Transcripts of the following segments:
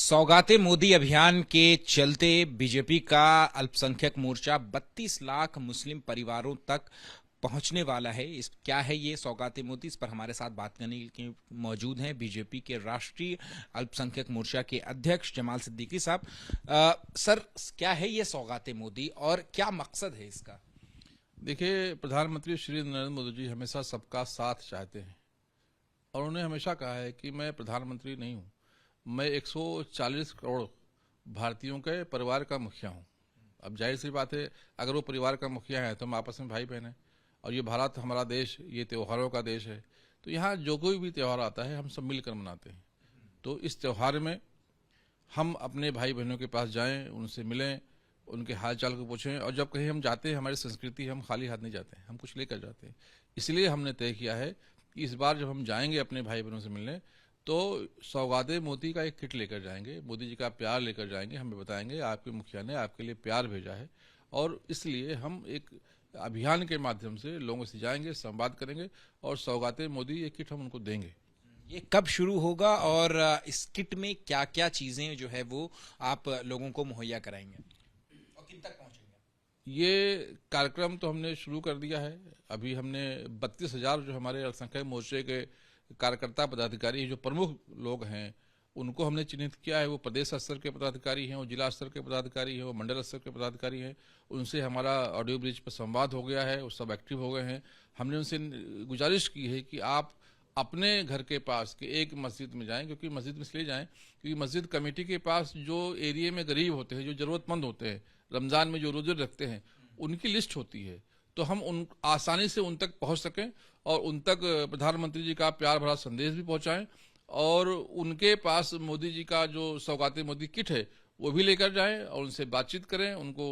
सौगाते मोदी अभियान के चलते बीजेपी का अल्पसंख्यक मोर्चा 32 लाख मुस्लिम परिवारों तक पहुंचने वाला है। इस क्या है ये सौगाते मोदी, इस पर हमारे साथ बात करने के लिए मौजूद हैं बीजेपी के राष्ट्रीय अल्पसंख्यक मोर्चा के अध्यक्ष जमाल सिद्दीकी साहब। सर, क्या है ये सौगाते मोदी और क्या मकसद है इसका? देखिए, प्रधानमंत्री श्री नरेंद्र मोदी जी हमेशा सबका साथ चाहते हैं और उन्होंने हमेशा कहा है कि मैं प्रधानमंत्री नहीं हूँ, मैं 140 करोड़ भारतीयों के परिवार का मुखिया हूँ। अब जाहिर सी बात है, अगर वो परिवार का मुखिया है तो हम आपस में भाई बहन हैं और ये भारत हमारा देश, ये त्योहारों का देश है। तो यहाँ जो कोई भी त्यौहार आता है हम सब मिलकर मनाते हैं। तो इस त्यौहार में हम अपने भाई बहनों के पास जाएं, उनसे मिलें, उनके हाल चाल को पूछें। और जब कहीं हम जाते हैं, हमारी संस्कृति, हम खाली हाथ नहीं जाते हैं, हम कुछ लेकर जाते हैं। इसलिए हमने तय किया है कि इस बार जब हम जाएंगे अपने भाई बहनों से मिलने, तो सौगाते मोदी का एक किट लेकर जाएंगे, मोदी जी का प्यार लेकर जाएंगे। हमें बताएंगे आपके मुखिया ने आपके लिए प्यार भेजा है और इसलिए हम एक अभियान के माध्यम से लोगों से जाएंगे, संवाद करेंगे और सौगाते मोदी ये किट हम उनको देंगे। ये कब शुरू होगा और इस किट में क्या क्या चीजें जो है वो आप लोगों को मुहैया कराएंगे और किन तक पहुंचेंगे? ये कार्यक्रम तो हमने शुरू कर दिया है। अभी हमने 32,000 जो हमारे अल्पसंख्यक मोर्चे के कार्यकर्ता पदाधिकारी, जो प्रमुख लोग हैं, उनको हमने चिन्हित किया है। वो प्रदेश स्तर के पदाधिकारी हैं, वो जिला स्तर के पदाधिकारी हैं, वो मंडल स्तर के पदाधिकारी हैं। उनसे हमारा ऑडियो ब्रिज पर संवाद हो गया है, वो सब एक्टिव हो गए हैं। हमने उनसे गुजारिश की है कि आप अपने घर के पास के एक मस्जिद में जाएं, क्योंकि मस्जिद में इसलिए जाएं क्योंकि मस्जिद कमेटी के पास जो एरिया में गरीब होते हैं, जो जरूरतमंद होते हैं, रमजान में जो रोजे रखते हैं, उनकी लिस्ट होती है। तो हम उन आसानी से उन तक पहुंच सकें और उन तक प्रधानमंत्री जी का प्यार भरा संदेश भी पहुंचाएं और उनके पास मोदी जी का जो सौगाते मोदी किट है वो भी लेकर जाएं और उनसे बातचीत करें। उनको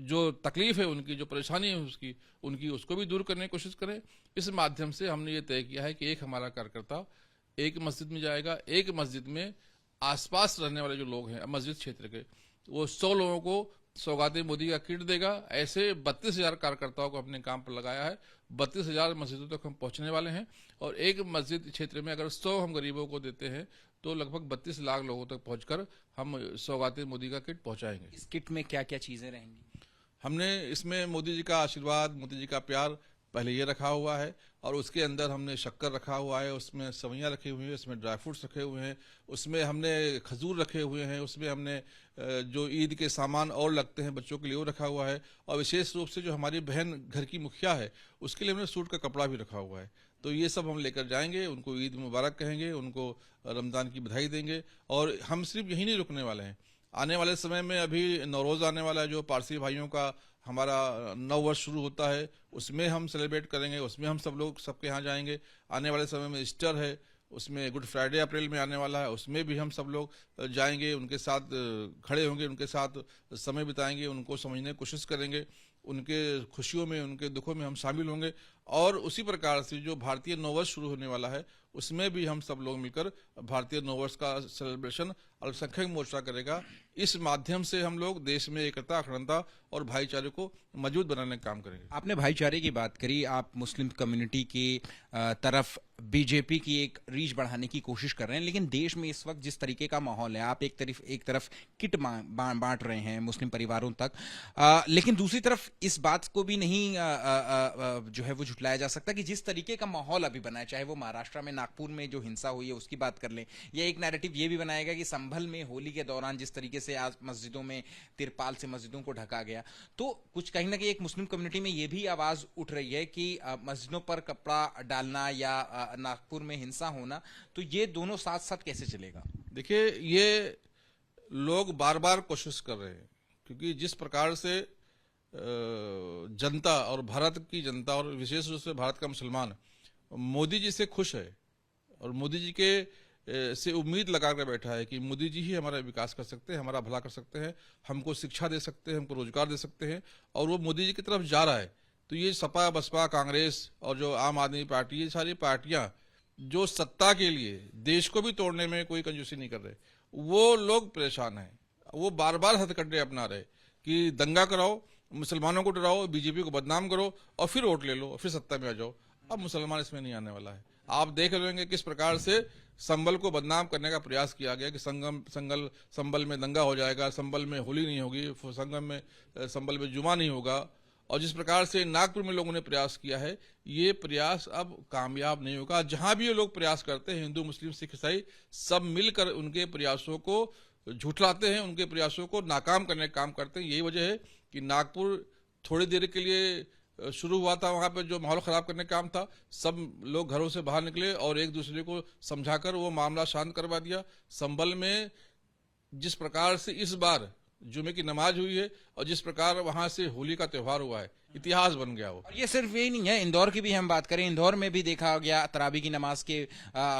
जो तकलीफ है, उनकी जो परेशानी है उसको भी दूर करने की कोशिश करें। इस माध्यम से हमने ये तय किया है कि एक हमारा कार्यकर्ता एक मस्जिद में जाएगा, एक मस्जिद में आसपास रहने वाले जो लोग हैं मस्जिद क्षेत्र के, वो 100 लोगों को सौगाते मोदी का किट देगा। ऐसे 32,000 कार्यकर्ताओं को अपने काम पर लगाया है। 32,000 मस्जिदों तक हम पहुंचने वाले हैं और एक मस्जिद क्षेत्र में अगर 100 हम गरीबों को देते हैं तो लगभग 32 लाख लोगों तक पहुंचकर हम सौगाते मोदी का किट पहुंचाएंगे। इस किट में क्या क्या चीजें रहेंगी? हमने इसमें मोदी जी का आशीर्वाद, मोदी जी का प्यार पहले ये रखा हुआ है और उसके अंदर हमने शक्कर रखा हुआ है, उसमें सवैयाँ रखी हुई हैं, उसमें ड्राई फ्रूट्स रखे हुए हैं, उसमें हमने खजूर रखे हुए हैं, उसमें हमने जो ईद के सामान और लगते हैं बच्चों के लिए वो रखा हुआ है और विशेष रूप से जो हमारी बहन घर की मुखिया है उसके लिए हमने सूट का कपड़ा भी रखा हुआ है। तो ये सब हम लेकर जाएंगे, उनको ईद मुबारक कहेंगे, उनको रमज़ान की बधाई देंगे। और हम सिर्फ यहीं नहीं रुकने वाले हैं। आने वाले समय में अभी नवरोज़ आने वाला है, जो पारसी भाइयों का हमारा नव वर्ष शुरू होता है, उसमें हम सेलिब्रेट करेंगे, उसमें हम सब लोग सबके यहाँ जाएंगे। आने वाले समय में ईस्टर है, उसमें गुड फ्राइडे अप्रैल में आने वाला है, उसमें भी हम सब लोग जाएंगे, उनके साथ खड़े होंगे, उनके साथ समय बिताएंगे, उनको समझने की कोशिश करेंगे, उनके खुशियों में, उनके दुखों में हम शामिल होंगे। और उसी प्रकार से जो भारतीय नववर्ष शुरू होने वाला है उसमें भी हम सब लोग मिलकर भारतीय नववर्ष का सेलिब्रेशन अल्पसंख्यक मोर्चा करेगा। इस माध्यम से हम लोग देश में एकता, अखंडता और भाईचारे को मजबूत बनाने का काम करेंगे। आपने भाईचारे की बात करी, आप मुस्लिम कम्युनिटी की तरफ बीजेपी की एक रीच बढ़ाने की कोशिश कर रहे हैं, लेकिन देश में इस वक्त जिस तरीके का माहौल है, आप एक तरफ किट बांट रहे हैं मुस्लिम परिवारों तक, लेकिन दूसरी तरफ इस बात को भी नहीं जो है वो झुटलाया जा सकता कि जिस तरीके का माहौल अभी बना है, चाहे वो महाराष्ट्र में नागपुर में जो हिंसा हुई है उसकी बात कर लें, या एक नैरेटिव ये भी बनाएगा कि संभल में होली के दौरान जिस तरीके से आज मस्जिदों में तिरपाल से मस्जिदों को ढका गया, तो कुछ कहीं ना कहीं एक मुस्लिम कम्युनिटी में ये भी आवाज उठ रही है कि मस्जिदों पर कपड़ा डालना या नागपुर में हिंसा होना, तो ये दोनों साथ साथ कैसे चलेगा? देखिए, ये लोग बार बार कोशिश कर रहे हैं क्योंकि जिस प्रकार से जनता और भारत की जनता और विशेष रूप से भारत का मुसलमान मोदी जी से खुश है और मोदी जी के से उम्मीद लगा कर बैठा है कि मोदी जी ही हमारा विकास कर सकते हैं, हमारा भला कर सकते हैं, हमको शिक्षा दे सकते हैं, हमको रोजगार दे सकते हैं, और वो मोदी जी की तरफ जा रहा है। तो ये सपा, बसपा, कांग्रेस और जो आम आदमी पार्टी, ये सारी पार्टियां जो सत्ता के लिए देश को भी तोड़ने में कोई कंजूसी नहीं कर रहे, वो लोग परेशान हैं। वो बार बार हथकंडे अपना रहे कि दंगा कराओ, मुसलमानों को डराओ, बीजेपी को बदनाम करो और फिर वोट ले लो, फिर सत्ता में आ जाओ। अब मुसलमान इसमें नहीं आने वाला है। आप देख रहे होंगे किस प्रकार से संबल को बदनाम करने का प्रयास किया गया कि संबल में दंगा हो जाएगा, संबल में होली नहीं होगी, संबल में जुमा नहीं होगा। और जिस प्रकार से नागपुर में लोगों ने प्रयास किया है, ये प्रयास अब कामयाब नहीं होगा। जहां भी ये लोग प्रयास करते हैं, हिंदू मुस्लिम सिख ईसाई सब मिलकर उनके प्रयासों को झुठलाते हैं, उनके प्रयासों को नाकाम करने का काम करते हैं। यही वजह है कि नागपुर थोड़ी देर के लिए शुरू हुआ था, वहां पर जो माहौल खराब करने का काम था, सब लोग घरों से बाहर निकले और एक दूसरे को समझाकर वो मामला शांत करवा दिया। संबल में जिस प्रकार से इस बार जुमे की नमाज हुई है और जिस प्रकार वहां से होली का त्योहार हुआ है, इतिहास बन गया वो। और ये सिर्फ यही नहीं है, इंदौर की भी हम बात करें, इंदौर में भी देखा गया तरावी की नमाज के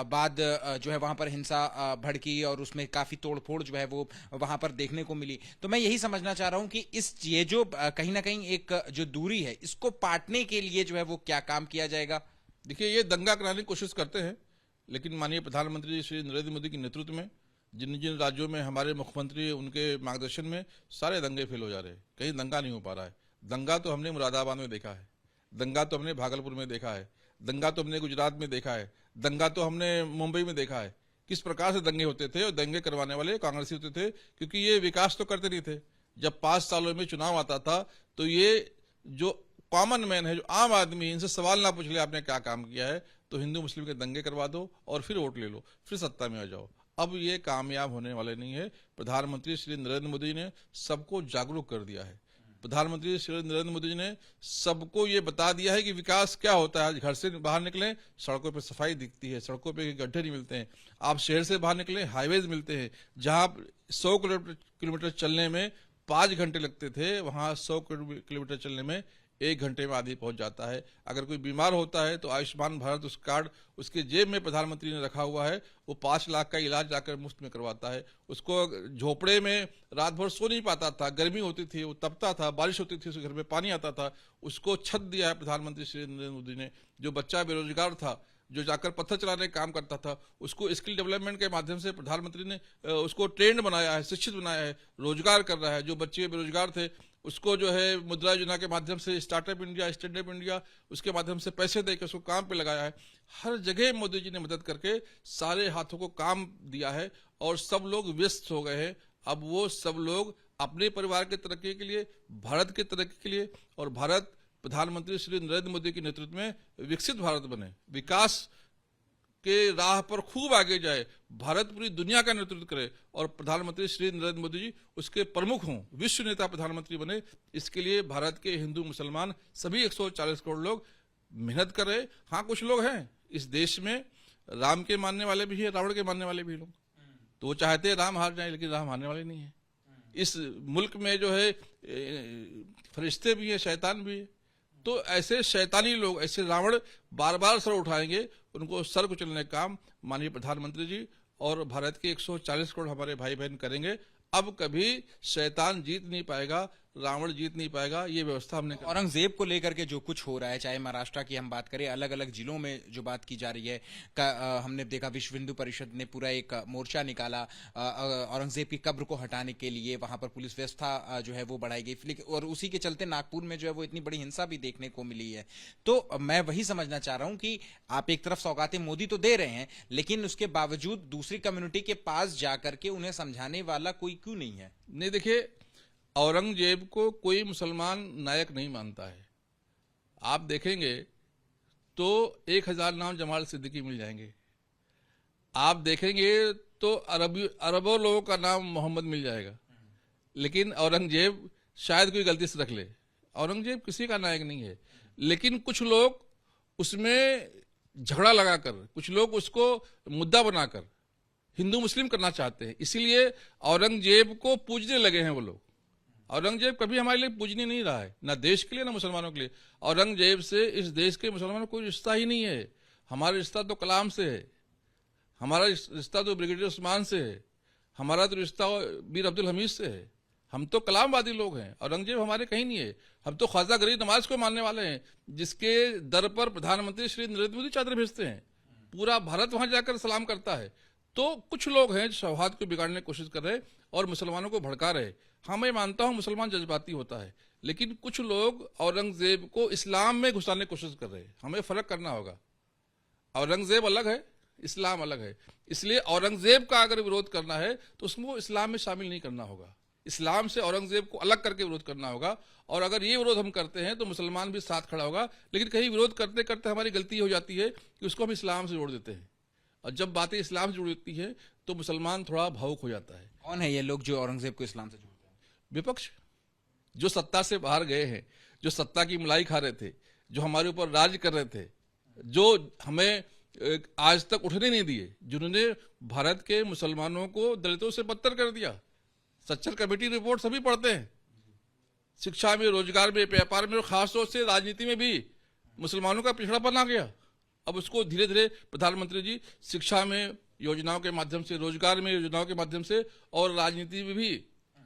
बाद जो है वहां पर हिंसा भड़की और उसमें काफी तोड़फोड़ जो है वो वहां पर देखने को मिली। तो मैं यही समझना चाह रहा हूं कि ये जो कहीं ना कहीं एक जो दूरी है, इसको पाटने के लिए जो है वो क्या काम किया जाएगा? देखिए, ये दंगा कराने की कोशिश करते हैं, लेकिन माननीय प्रधानमंत्री श्री नरेंद्र मोदी के नेतृत्व में जिन जिन राज्यों में हमारे मुख्यमंत्री उनके मार्गदर्शन में सारे दंगे फेल हो जा रहे हैं, कहीं दंगा नहीं हो पा रहा है। दंगा तो हमने मुरादाबाद में देखा है, दंगा तो हमने भागलपुर में देखा है, दंगा तो हमने गुजरात में देखा है, दंगा तो हमने मुंबई में देखा है। किस प्रकार से दंगे होते थे और दंगे करवाने वाले कांग्रेसी होते थे, क्योंकि ये विकास तो करते नहीं थे। जब 5 सालों में चुनाव आता था तो ये जो कॉमन मैन है, जो आम आदमी, इनसे सवाल ना पूछ ले आपने क्या काम किया है, तो हिंदू मुस्लिम के दंगे करवा दो और फिर वोट ले लो, फिर सत्ता में आ जाओ। अब ये कामयाब होने वाले नहीं है। प्रधानमंत्री श्री नरेंद्र मोदी ने सबको जागरूक कर दिया है। प्रधानमंत्री श्री नरेंद्र मोदी ने सबको ये बता दिया है कि विकास क्या होता है। आज घर से बाहर निकलें, सड़कों पे सफाई दिखती है, सड़कों पे गड्ढे नहीं मिलते हैं। आप शहर से बाहर निकलें, हाईवेज मिलते हैं। जहां 100 किलोमीटर चलने में 5 घंटे लगते थे, वहां 100 किलोमीटर चलने में 1 घंटे में आदमी पहुंच जाता है। अगर कोई बीमार होता है तो आयुष्मान भारत उस कार्ड उसके जेब में प्रधानमंत्री ने रखा हुआ है, वो 5 लाख का इलाज जाकर मुफ्त में करवाता है। उसको झोपड़े में रात भर सो नहीं पाता था, गर्मी होती थी, वो तपता था, बारिश होती थी, उसके घर में पानी आता था, उसको छत दिया है प्रधानमंत्री श्री नरेंद्र मोदी ने। जो बच्चा बेरोजगार था, जो जाकर पत्थर चलाने का काम करता था, उसको स्किल डेवलपमेंट के माध्यम से प्रधानमंत्री ने उसको ट्रेंड बनाया है, शिक्षित बनाया है, रोजगार कर रहा है। जो बच्चे बेरोजगार थे उसको जो है मुद्रा योजना के माध्यम से स्टार्टअप इंडिया, स्टैंडअप इंडिया, उसके माध्यम से पैसे देकर उसको काम पे लगाया है। हर जगह मोदी जी ने मदद करके सारे हाथों को काम दिया है और सब लोग व्यस्त हो गए हैं। अब वो सब लोग अपने परिवार के तरक्की के लिए, भारत के तरक्की के लिए और भारत प्रधानमंत्री श्री नरेंद्र मोदी के नेतृत्व में विकसित भारत बने, विकास के राह पर खूब आगे जाए, भारत पूरी दुनिया का नेतृत्व करे और प्रधानमंत्री श्री नरेंद्र मोदी जी उसके प्रमुख हों, विश्व नेता प्रधानमंत्री बने। इसके लिए भारत के हिंदू मुसलमान सभी 140 करोड़ लोग मेहनत कर रहे। हाँ, कुछ लोग हैं इस देश में राम के मानने वाले भी है, रावण के मानने वाले भी लोग, तो वो चाहते हैं राम हार जाए, लेकिन राम हारने वाले नहीं है। इस मुल्क में जो है फरिश्ते भी है, शैतान भी है। तो ऐसे शैतानी लोग, ऐसे रावण बार बार सर उठाएंगे, उनको सर कुचलने का काम माननीय प्रधानमंत्री जी और भारत के 140 करोड़ हमारे भाई बहन करेंगे। अब कभी शैतान जीत नहीं पाएगा, रावण जीत नहीं पाएगा। ये व्यवस्था हमने औरंगजेब को लेकर के जो कुछ हो रहा है, चाहे महाराष्ट्र की हम बात करें, अलग अलग जिलों में जो बात की जा रही है, हमने देखा विश्व हिंदू परिषद ने पूरा एक मोर्चा निकाला औरंगजेब की कब्र को हटाने के लिए, वहां पर पुलिस व्यवस्था जो है वो बढ़ाई गई और उसी के चलते नागपुर में जो है वो इतनी बड़ी हिंसा भी देखने को मिली है। तो मैं वही समझना चाह रहा हूं कि आप एक तरफ सौगातें मोदी तो दे रहे हैं, लेकिन उसके बावजूद दूसरी कम्युनिटी के पास जाकर के उन्हें समझाने वाला कोई क्यों नहीं है? नहीं, देखिए, औरंगजेब को कोई मुसलमान नायक नहीं मानता है। आप देखेंगे तो 1000 नाम जमाल सिद्दीकी मिल जाएंगे। आप देखेंगे तो अरबों लोगों का नाम मोहम्मद मिल जाएगा, लेकिन औरंगजेब शायद कोई गलती से रख ले। औरंगजेब किसी का नायक नहीं है, लेकिन कुछ लोग उसमें झगड़ा लगाकर, कुछ लोग उसको मुद्दा बनाकर हिंदू मुस्लिम करना चाहते हैं, इसीलिए औरंगजेब को पूजने लगे हैं वो लोग। औरंगजेब कभी हमारे लिए पूजनीय नहीं रहा है, ना देश के लिए ना मुसलमानों के लिए। औरंगजेब से इस देश के मुसलमानों को कोई रिश्ता ही नहीं है। हमारा रिश्ता तो कलाम से है, हमारा रिश्ता तो ब्रिगेडियर उस्मान से है, हमारा तो रिश्ता मीर अब्दुल हमीद से है। हम तो कलामवादी लोग हैं, औरंगजेब हमारे कहीं नहीं है। हम तो ख्वाजा गरीब नवाज को मानने वाले हैं, जिसके दर पर प्रधानमंत्री श्री नरेंद्र मोदी चादर भेजते हैं, पूरा भारत वहां जाकर सलाम करता है। तो कुछ लोग हैं जो सौहार्द को बिगाड़ने की कोशिश कर रहे और मुसलमानों को भड़का रहे। हाँ, मैं मानता हूं मुसलमान जज्बाती होता है, लेकिन कुछ लोग औरंगजेब को इस्लाम में घुसाने की कोशिश कर रहे हैं। हमें फर्क करना होगा। औरंगजेब अलग है, इस्लाम अलग है। इसलिए औरंगजेब का अगर विरोध करना है तो उसको इस्लाम में शामिल नहीं करना होगा, इस्लाम से औरंगजेब को अलग करके विरोध करना होगा। और अगर ये विरोध हम करते हैं तो मुसलमान भी साथ खड़ा होगा। लेकिन कहीं विरोध करते करते हमारी गलती हो जाती है कि उसको हम इस्लाम से जोड़ देते हैं, और जब बातें इस्लाम से जुड़ती है तो मुसलमान थोड़ा भावुक हो जाता है। कौन है ये लोग जो औरंगजेब को इस्लाम से जोड़ते हैं? विपक्ष, जो सत्ता से बाहर गए हैं, जो सत्ता की मलाई खा रहे थे, जो हमारे ऊपर राज कर रहे थे, जो हमें आज तक उठने नहीं दिए, जिन्होंने भारत के मुसलमानों को दलितों से बदतर कर दिया। सच्चर कमेटी रिपोर्ट सभी पढ़ते हैं। शिक्षा में, रोजगार में, व्यापार में और खासतौर से राजनीति में भी मुसलमानों का पिछड़ापन आ गया। अब उसको धीरे धीरे प्रधानमंत्री जी शिक्षा में योजनाओं के माध्यम से, रोजगार में योजनाओं के माध्यम से और राजनीति में भी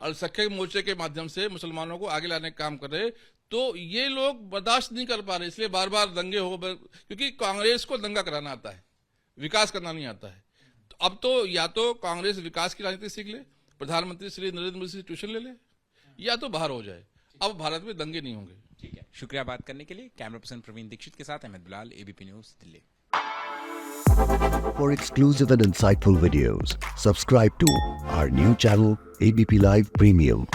अल्पसंख्यक मोर्चे के माध्यम से मुसलमानों को आगे लाने का काम कर रहे। तो ये लोग बर्दाश्त नहीं कर पा रहे, इसलिए बार बार दंगे हो, क्योंकि कांग्रेस को दंगा कराना आता है, विकास करना नहीं आता है। तो अब तो या तो कांग्रेस विकास की राजनीति सीख ले, प्रधानमंत्री श्री नरेंद्र मोदी से ट्यूशन ले ले, या तो बाहर हो जाए। अब भारत में दंगे नहीं होंगे। ठीक है, शुक्रिया बात करने के लिए। कैमरा पर्सन प्रवीण दीक्षित के साथ Ahmad Bilal, ABP News, Delhi. For exclusive and insightful videos, subscribe to our new channel ABP Live Premium.